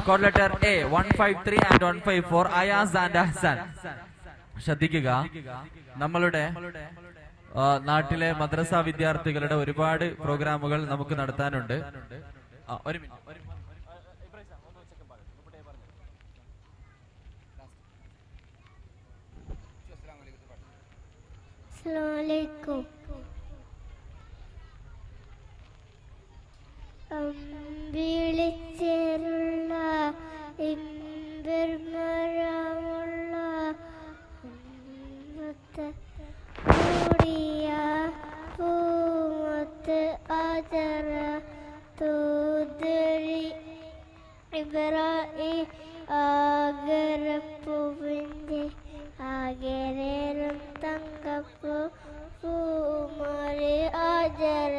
Code letter A 153 and 154 Ayaz and Ahsan. ശ്രദ്ധിക്കുക, നമ്മളുടെ നാട്ടിലെ മദ്രസ വിദ്യാർത്ഥികളുടെ ഒരുപാട് പ്രോഗ്രാമുകൾ നമുക്ക് നടത്താനുണ്ട്. ഒരു മിനിറ്റ്. വിളിച്ചേരുള്ള ഇമ്പർമരമുള്ള കൂടിയ പൂമത്ത് ആചര തൂതരി ഇബ്രാഹിം ആഗരപ്പൂവിൻ്റെ ആഗരേറും തങ്കപ്പൂ പൂമറി ആചര